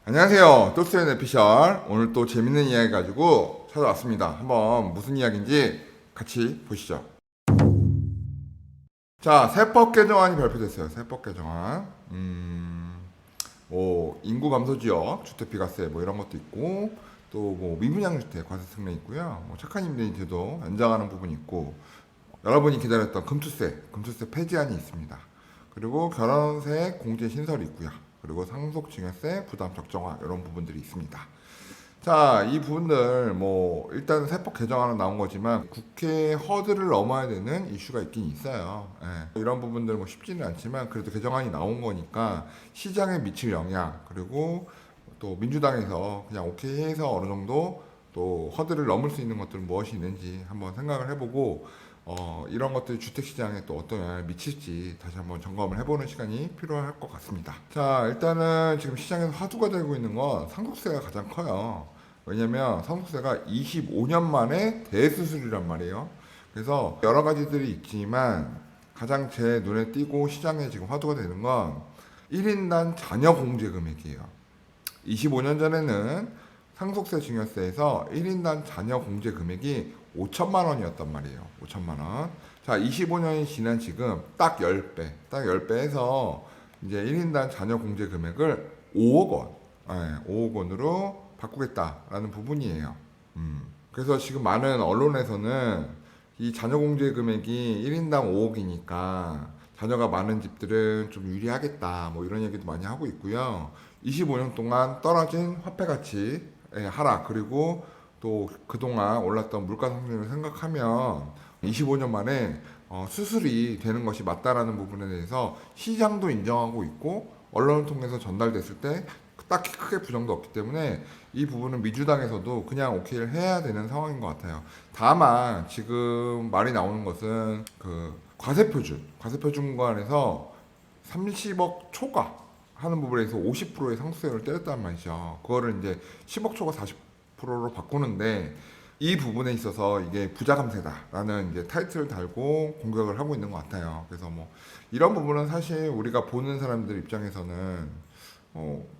안녕하세요. 또스의 내피셜. 오늘 또 재밌는 이야기 가지고 찾아왔습니다. 한번 무슨 이야기인지 같이 보시죠. 자, 세법 개정안이 발표됐어요. 세법 개정안. 인구 감소 지역 주택 비과세 뭐 이런 것도 있고, 또 뭐 미분양 주택 과세 특례 있고요. 뭐 착한 임대인 제도 연장하는 부분이 있고, 여러분이 기다렸던 금투세 폐지안이 있습니다. 그리고 결혼세 공제 신설이 있고요. 그리고 상속증여세 부담 적정화 이런 부분들이 있습니다. 자, 이 부분들 뭐 일단 세법 개정안은 나온 거지만 국회 허들을 넘어야 되는 이슈가 있긴 있어요. 이런 부분들 뭐 쉽지는 않지만 그래도 개정안이 나온 거니까 시장에 미칠 영향, 그리고 또 민주당에서 그냥 오케이 해서 어느 정도 또 허들을 넘을 수 있는 것들은 무엇이 있는지 한번 생각을 해보고, 이런 것들이 주택시장에 또 어떤 영향을 미칠지 다시 한번 점검을 해보는 시간이 필요할 것 같습니다. 자, 일단은 지금 시장에서 화두가 되고 있는 건 상속세가 가장 커요. 왜냐면 상속세가 25년 만에 대수술이란 말이에요. 그래서 여러 가지들이 있지만 가장 제 눈에 띄고 시장에 지금 화두가 되는 건 1인당 자녀 공제 금액이에요. 25년 전에는 상속세 증여세에서 1인당 자녀 공제 금액이 5천만 원이었단 말이에요. 5천만 원. 자, 25년이 지난 지금 딱 10배. 딱 10배 해서 이제 1인당 자녀 공제 금액을 5억 원. 5억 원으로 바꾸겠다라는 부분이에요. 그래서 지금 많은 언론에서는 이 자녀 공제 금액이 1인당 5억이니까 자녀가 많은 집들은 좀 유리하겠다. 뭐 이런 얘기도 많이 하고 있고요. 25년 동안 떨어진 화폐 가치 하락, 그리고 또 그동안 올랐던 물가 상승을 생각하면 25년 만에 수술이 되는 것이 맞다라는 부분에 대해서 시장도 인정하고 있고 언론을 통해서 전달됐을 때 딱히 크게 부정도 없기 때문에 이 부분은 민주당에서도 그냥 오케이를 해야 되는 상황인 것 같아요. 다만 지금 말이 나오는 것은 그 과세표준 관해서 30억 초과 하는 부분에서 50%의 상수세를 때렸단 말이죠. 그거를 이제 10억 초과 40%로 바꾸는데, 이 부분에 있어서 이게 부자감세다라는 이제 타이틀을 달고 공격을 하고 있는 것 같아요. 그래서 뭐 이런 부분은 사실 우리가 보는 사람들 입장에서는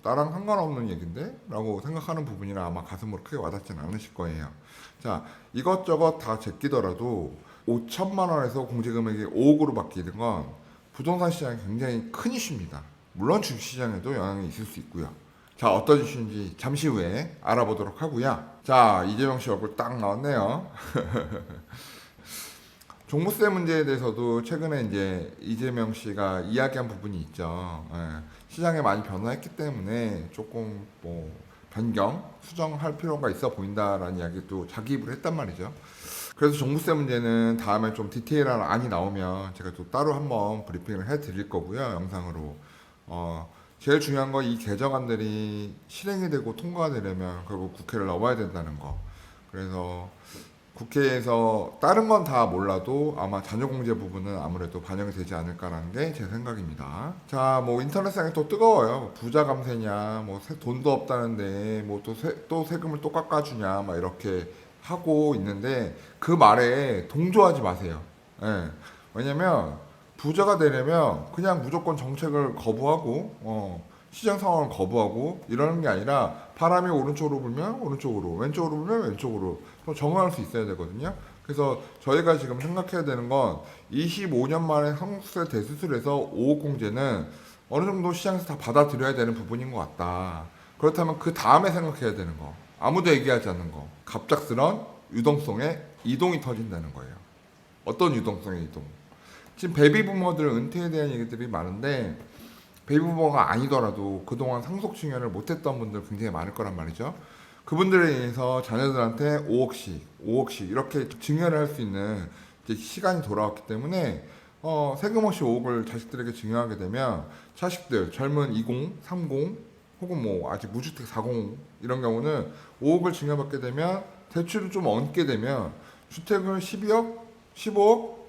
나랑 상관없는 얘긴데? 라고 생각하는 부분이라 아마 가슴으로 크게 와닿지는 않으실 거예요. 자, 이것저것 다 제끼더라도 5천만 원에서 공제금액이 5억으로 바뀌는 건 부동산 시장에 굉장히 큰 이슈입니다. 물론 주식시장에도 영향이 있을 수 있고요. 자, 어떤 이슈인지 잠시 후에 알아보도록 하고요. 자, 이재명 씨 얼굴 딱 나왔네요. 종부세 문제에 대해서도 최근에 이제 이재명 씨가 이야기한 부분이 있죠. 시장에 많이 변화했기 때문에 조금 뭐 변경, 수정할 필요가 있어 보인다라는 이야기도 자기 입으로 했단 말이죠. 그래서 종부세 문제는 다음에 좀 디테일한 안이 나오면 제가 또 따로 한번 브리핑을 해드릴 거고요, 영상으로. 제일 중요한 건 이 개정안들이 실행이 되고 통과가 되려면 결국 국회를 넘어야 된다는 거. 그래서 국회에서 다른 건 다 몰라도 아마 자녀공제 부분은 아무래도 반영이 되지 않을까라는 게 제 생각입니다. 자, 뭐 인터넷상에 또 뜨거워요. 부자 감세냐, 뭐 돈도 없다는데 뭐 또 세금을 또 깎아주냐, 막 이렇게 하고 있는데 그 말에 동조하지 마세요. 왜냐면 부자가 되려면 그냥 무조건 정책을 거부하고 시장 상황을 거부하고 이러는 게 아니라 바람이 오른쪽으로 불면 오른쪽으로, 왼쪽으로 불면 왼쪽으로 또 정할 수 있어야 되거든요. 그래서 저희가 지금 생각해야 되는 건 25년 만에 상속세 대수술에서 5억 공제는 어느 정도 시장에서 다 받아들여야 되는 부분인 것 같다. 그렇다면 그 다음에 생각해야 되는 거, 아무도 얘기하지 않는 거, 갑작스런 유동성의 이동이 터진다는 거예요. 어떤 유동성의 이동? 지금 베이비부머들 은퇴에 대한 얘기들이 많은데, 베이비부머가 아니더라도 그동안 상속증여를 못했던 분들 굉장히 많을 거란 말이죠. 그분들에 의해서 자녀들한테 5억씩 이렇게 증여를 할 수 있는 이제 시간이 돌아왔기 때문에 세금 없이 5억을 자식들에게 증여하게 되면 자식들, 젊은 20, 30 혹은 뭐 아직 무주택 40 이런 경우는 5억을 증여받게 되면 대출을 좀 얹게 되면 주택을 12억, 15억,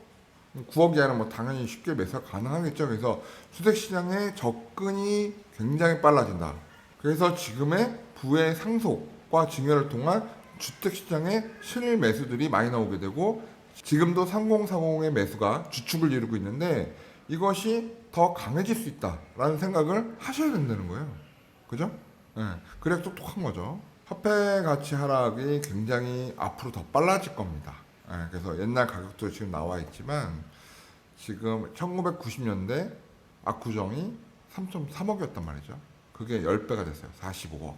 9억 이하는 뭐 당연히 쉽게 매수가 가능하겠죠. 그래서 주택시장의 접근이 굉장히 빨라진다. 그래서 지금의 부의 상속과 증여를 통한 주택시장의 실매수들이 많이 나오게 되고, 지금도 3040의 매수가 주축을 이루고 있는데 이것이 더 강해질 수 있다라는 생각을 하셔야 된다는 거예요. 그죠? 예, 그래야 똑똑한 거죠. 화폐 가치 하락이 굉장히 앞으로 더 빨라질 겁니다. 예, 그래서 옛날 가격도 지금 나와 있지만 지금 1990년대 압구정이 3.3억이었단 말이죠. 그게 10배가 됐어요. 45억.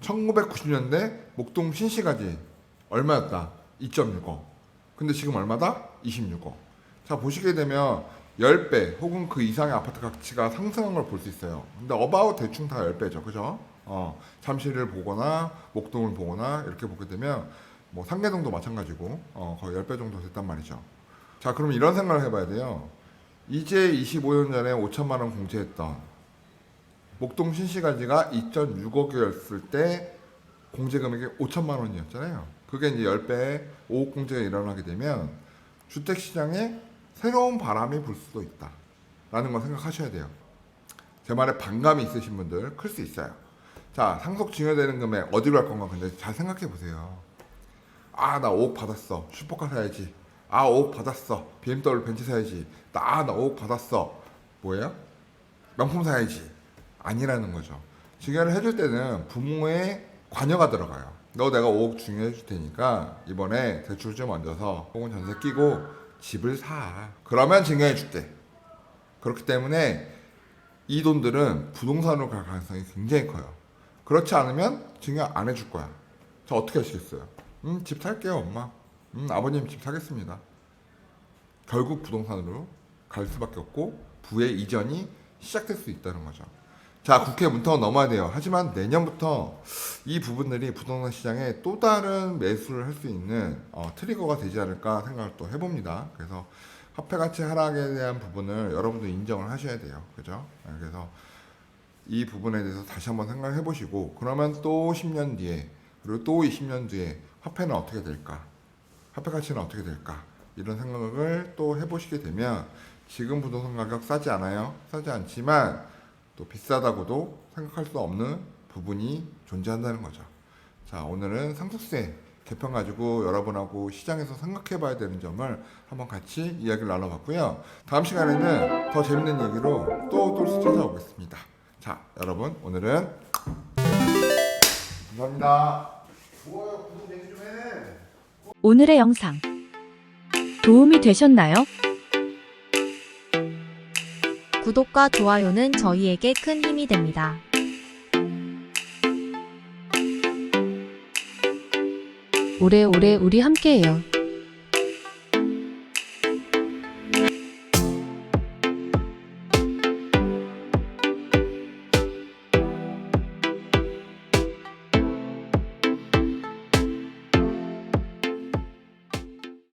1990년대 목동 신시가지 얼마였다? 2.6억. 근데 지금 얼마다? 26억. 자, 보시게 되면 10배 혹은 그 이상의 아파트 가치가 상승한 걸 볼 수 있어요. 근데 어바웃 대충 다 10배죠. 그죠? 잠실을 보거나 목동을 보거나 이렇게 보게 되면 뭐 상계동도 마찬가지고 거의 10배 정도 됐단 말이죠. 자, 그럼 이런 생각을 해봐야 돼요. 이제 25년 전에 5천만 원 공제했던 목동 신시가지가 2.6억이었을 때 공제 금액이 5천만 원이었잖아요. 그게 이제 10배의 5억 공제가 일어나게 되면 주택시장에 새로운 바람이 불 수도 있다 라는 걸 생각하셔야 돼요. 제 말에 반감이 있으신 분들 클 수 있어요. 자, 상속 증여되는 금액 어디로 할 건가? 근데 잘 생각해 보세요. 아, 나 5억 받았어. 슈퍼카 사야지. 아, 5억 받았어. BMW 벤츠 사야지. 나 5억 받았어. 뭐예요? 명품 사야지. 아니라는 거죠. 증여를 해줄 때는 부모의 관여가 들어가요. 너 내가 5억 증여해 줄 테니까 이번에 대출 좀 얹어서 혹은 전세 끼고 집을 사. 그러면 증여해 줄게. 그렇기 때문에 이 돈들은 부동산으로 갈 가능성이 굉장히 커요. 그렇지 않으면 증여 안 해줄 거야. 저 어떻게 하시겠어요? 집 살게요, 엄마. 아버님 집 사겠습니다. 결국 부동산으로 갈 수밖에 없고 부의 이전이 시작될 수 있다는 거죠. 자, 국회 문턱은 넘어야 돼요. 하지만 내년부터 이 부분들이 부동산 시장에 또 다른 매수를 할 수 있는 트리거가 되지 않을까 생각을 또 해봅니다. 그래서 화폐 가치 하락에 대한 부분을 여러분도 인정을 하셔야 돼요. 그죠? 그래서 이 부분에 대해서 다시 한번 생각을 해보시고, 그러면 또 10년 뒤에 그리고 또 20년 뒤에 화폐는 어떻게 될까? 화폐 가치는 어떻게 될까? 이런 생각을 또 해보시게 되면 지금 부동산 가격 싸지 않아요? 싸지 않지만 또 비싸다고도 생각할 수 없는 부분이 존재한다는 거죠. 자, 오늘은 상속세 개편 가지고 여러분하고 시장에서 생각해 봐야 되는 점을 한번 같이 이야기를 나눠봤고요. 다음 시간에는 더 재밌는 얘기로 또 찾아오겠습니다. 자, 여러분 오늘은 감사합니다. 좋아요, 구독, 얘기 좀 해. 오늘의 영상 도움이 되셨나요? 구독과 좋아요는 저희에게 큰 힘이 됩니다. 오래오래 우리 함께해요.